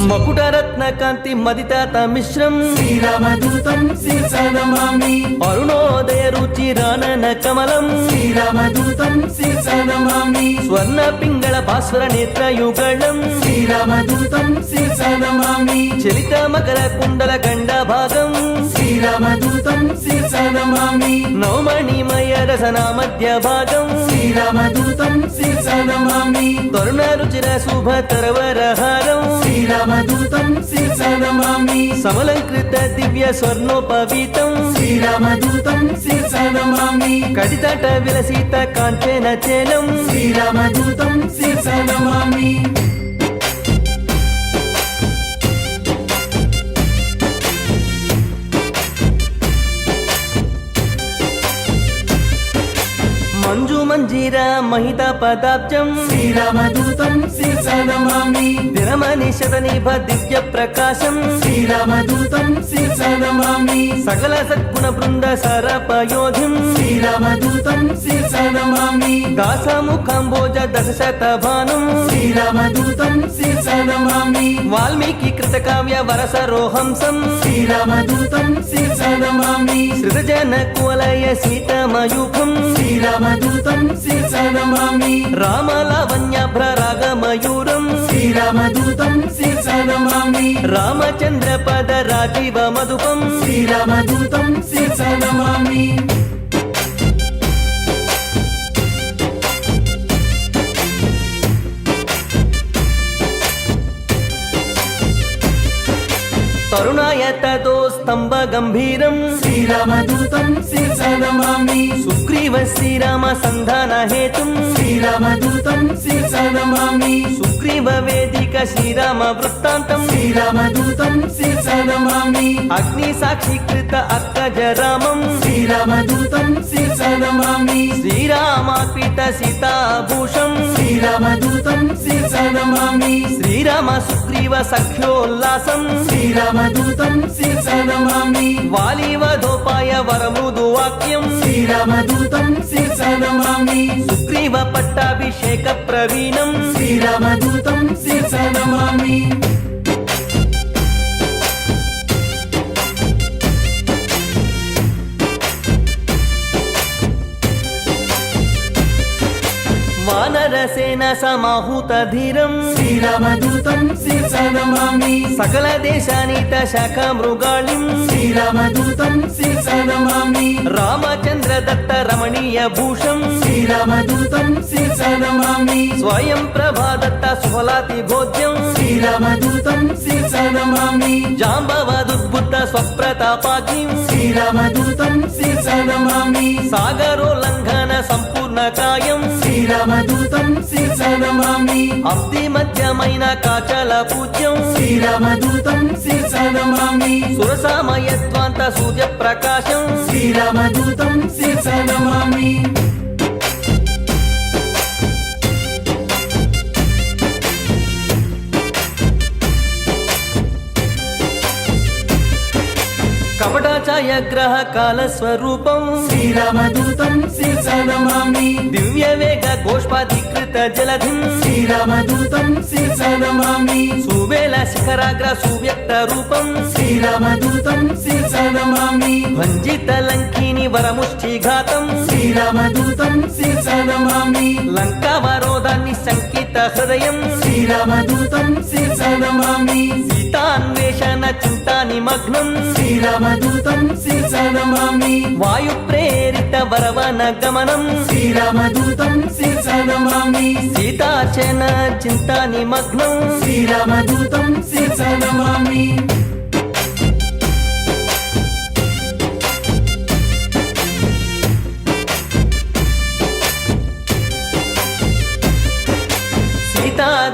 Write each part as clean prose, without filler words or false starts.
మకుటరత్న కాంతి మదితాత మిశ్రం శ్రీరామదూతం శిరసా నమామి అరుణోదయ రుచిరానన కమలం శ్రీరామదూతం శిరసా నమామి స్వర్ణ పింగళ భాస్వర నేత్రయుగళం శ్రీరామదూతం శిరసా నమామి చలిత మకర కుండల గండ భాగం శ్రీరామదూతం శిరసా నమామి నవమణిమయ రసన మధ్య భాగం శ్రీరామదూతం శిరసా నమామి తరుణ రుచిర శుభ తరవరహారం శ్రీరామదూతం శిరసా నమామి సమలంకృత దివ్య స్వర్ణోపవీతం శ్రీరామదూతం శిరసా నమామి కడితట విలసిత కాంచన చేలం శ్రీరామదూతం శిరసా నమామి మంజు మంజీర మహిత పదాబ్జం శ్రీరామదూతం శిరసా నమామి దినమని శతనిభ దివ్య ప్రకాశం శ్రీరామదూతం శిరసా నమామి సకల సద్గుణ బృంద సరపయోధిం శ్రీరామదూతం శిరసా నమామి దాసముఖంబోజ దశ శతభానం శ్రీరామదూతం శిరసా నమామి వాల్మీకి కృత కావ్య వరసరోహంసం శ్రీరామదూతం శిరసా నమామి సృజన కువలయ సీతమయూఖం శ్రీరామదూతం శిరసా నమామి రామలావణ్యాభ్ర రాగమయూరం శ్రీరామదూతం శిరసా నమామి రామచంద్ర పద రాజీవ మధుపం శ్రీరామదూతం శిరసా నమామి తరుణాయ తదో స్తంభ గంభీరం శ్రీరామదూతం శిరసా నమామి సుగ్రీవ శ్రీరామ సంధాన హేతుం శ్రీరామదూతం శిరసా నమామి సుగ్రీవ వేదిక శ్రీరామ వృత్తాంతం శ్రీరామదూతం శిరసా నమామి అగ్ని సాక్షీకృత అక్కజ రామం శ్రీరామదూతం శిరసా నమామి శ్రీరామార్పిత సీతాభూషం శ్రీరామదూతం శిరసా నమామి శ్రీరామ సుగ్రీవ సఖ్యోల్లాసం శ్రీరామదూతం శిరసా నమామి వాలీవధోపాయ వరమృదు వాక్యం శ్రీరామదూతం శిరసా నమామి సుగ్రీవ పట్టాభిషేక ప్రవీణం శ్రీరామదూతం శిరసా నమామి వానరసేన సమాహూత ధీరం శ్రీరామదూతం శిరసా నమామి సకల దేశానీత శాఖ మృగాళిం శ్రీరామదూతం శిరసా నమామి రామచంద్ర దత్త రమణీయ భూషం శ్రీరామదూతం శిరసా నమామి స్వయం ప్రభాదత్త సుఫలాతి భోజ్యం శ్రీరామదూతం శిరసా నమామి జాంబవదుద్బుద్ధ స్వప్రతాపాగ్నిం శ్రీరామదూతం శిరసా నమామి సాగరోల్లంఘన సంపూర్ణ కాయం శ్రీరామదూతం శిరసా నమామి అబ్ది మధ్యమైన కాచల పూజ్యం శ్రీరామదూతం శిరసా నమామి సురసామయత్వాంత సూర్య ప్రకాశం శ్రీరామదూతం శిరసా నమామి కపటాచాయ గ్రహ కాల స్వరూపం శ్రీరామదూతం శిరసా నమామి దివ్య వేగ గోష్పాధికృత జలధిం శ్రీరామదూతం శిరసా నమామి సువేల శిఖరాగ్ర సువ్యక్త రూపం శ్రీరామదూతం శిరసా నమామి భంజిత లంకిని వరముష్టిఘాతం శ్రీరామదూతం శిరసా నమామి లంకావరోధాన్ని సంకిత హృదయం శ్రీరామదూతం శిరసా నమామి సీతాన్వేషణ చింతా నిమగ్నం శ్రీరామదూతం శిరసా నమామి వాయు ప్రేరిత వరవన గమనం శ్రీరామదూతం శిరసా నమామి సీతార్చన చింతా నిమగ్నం శ్రీరామదూతం శిరసా నమామి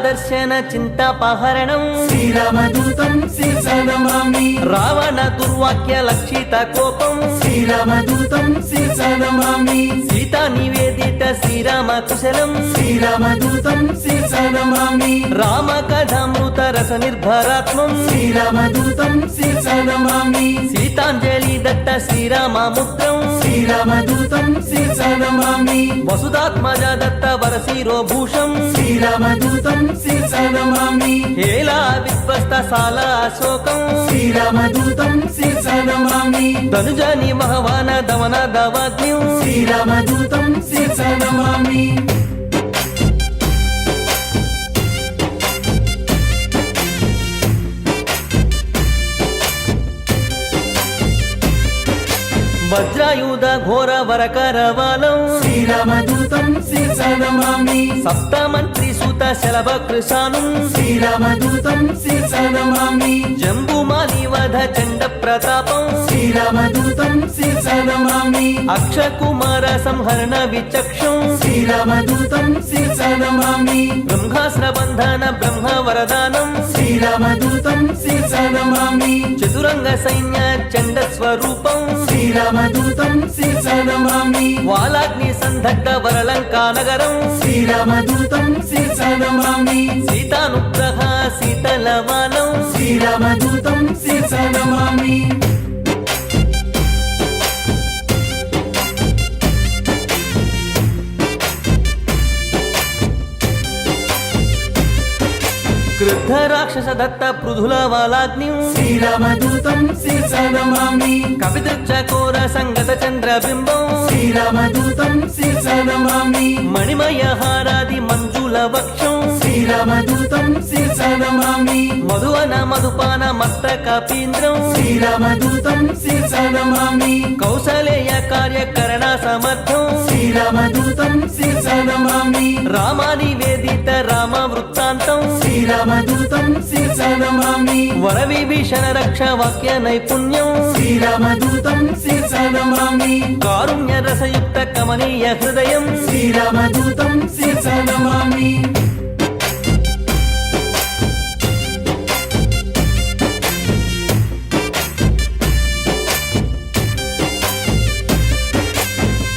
దర్శన చింతాపహరణం శ్రీరామదూతం శిరసా నమామి రావణ దుర్వాక్య లక్షిత కోపం శ్రీరామదూతం శిరసా నమామి సీతా నివేదిత శ్రీరామ కుశలం శ్రీరామదూతం శిరసా నమామి రామకథామృత రస నిర్భరాత్మం శ్రీరామదూతం శిరస నమామి సీతాంజలి దత్త శ్రీరామముద్రం శ్రీరామదూతం శిరస నమామి వసుదాత్మజ దత్త వరశిరోభూషం శ్రీరామదూతం శిరస నమామి హేలా విధ్వస్త సాల అశోకం శ్రీరామదూతం శిరస నమామి ధనుజని మహవాన దమన దవాగ్న్యం శ్రీరామదూతం శిరస నమామి వజ్రాయుధ ఘోర వరకరవాలం శ్రీరామదూతం శిరస నమామి సప్తమంత్రి సుత శలభ కృషాను శ్రీరామదూతం శిరస నమామి జంబుమాలి వధ చండ ప్రతాపం శ్రీరామదూతం శిరస నమామి అక్షకుమార సంహరణ విచక్షం శ్రీరామదూతం శిరస నమామి బ్రహ్మాస్త్ర బంధన బ్రహ్మ వరదానం శ్రీరామదూతం శిరస నమామి చతురంగ సైన్య చండ స్వరూపం శ్రీరామదూతం శిరస నమామి వాలాగ్ని సందగ్ధ వరలంకా నగరం శ్రీరామదూతం శిరస నమామి సీతానుగ్రహ శీతలవాలం శ్రీరామదూతం శిరస నమామి క్రుద్ధ రాక్షస దత్త పృథుల వాలాగ్నిం శ్రీరామదూతం శిరస నమామి కపితృక్షకోర సంగత చంద్రబింబం శ్రీరామదూతం శిరస నమామి మణిమయ హారాది మంజుల వక్షం శ్రీరామదూతం శిరస నమామి మధువన మధుపాన మస్తకపీంద్రం శ్రీరామదూతం శిరస నమామి కౌసలేయ కార్యకరణ సమర్థం శ్రీరామదూతం శిరస నమామి రామాని వేదిత రామ వృత్తాంతం శ్రీరామదూతం శిరస నమామి వర విభీషణ రక్ష వాక్య నైపుణ్యం శ్రీరామదూతం శిరస నమామి కారుణ్య రసయుక్త కమనీయ హృదయం శ్రీరామదూతం శిరస నమామి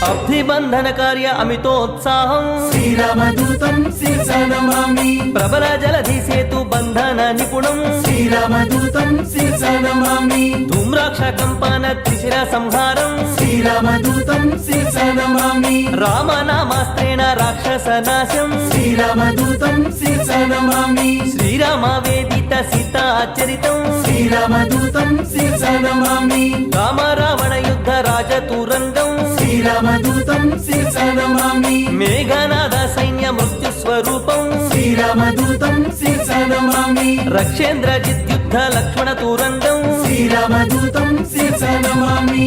అబ్ధిబంధన కార్య అమితోత్సాహం శ్రీరామదూతం శిరస నమామి ప్రబల జలధి సేతు బంధన నిపుణం శ్రీరామదూతం శిరస నమామి ధూమ్రాక్ష కంపన త్రిశిర సంహారం శ్రీరామదూతం శిరస నమామి రామనామాస్త్రేణ రాక్షస నాశం శ్రీరామదూతం శిరస నమామి శ్రీరామ వేదిత సీతాచరితం శ్రీరామదూతం శిరస నమామి రామ రావణ యుద్ధ రాజతురంగం శ్రీరామదూతం శిరస నమామి మేఘనాద సైన్య మృత్యు స్వరూపం శ్రీరామదూతం శిరస నమామి రక్షేంద్ర జిద్యుద్ధ లక్ష్మణ తురంగం శ్రీరామదూతం శిరస నమామి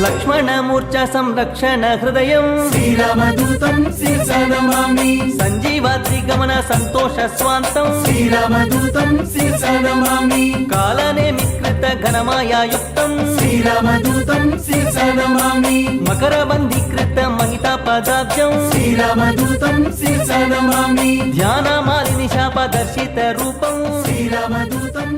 లక్ష్మణ మూర్ఛ సంరక్షణ హృదయం శ్రీరామదూతం శిరస నమామి సంజీవాద్రి గమన సంతోష స్వాంతం శ్రీరామదూతం శిరస నమామి కాలనేమికృత ఘనమాయాయుక్తం శ్రీరామదూతం శిరస నమామి మకర బంధీకృత మహితా పదాబ్జం శ్రీరామదూతం శిరస నమామి ధ్యాన మాలిని శాప దర్శిత రూపం శ్రీరామదూతం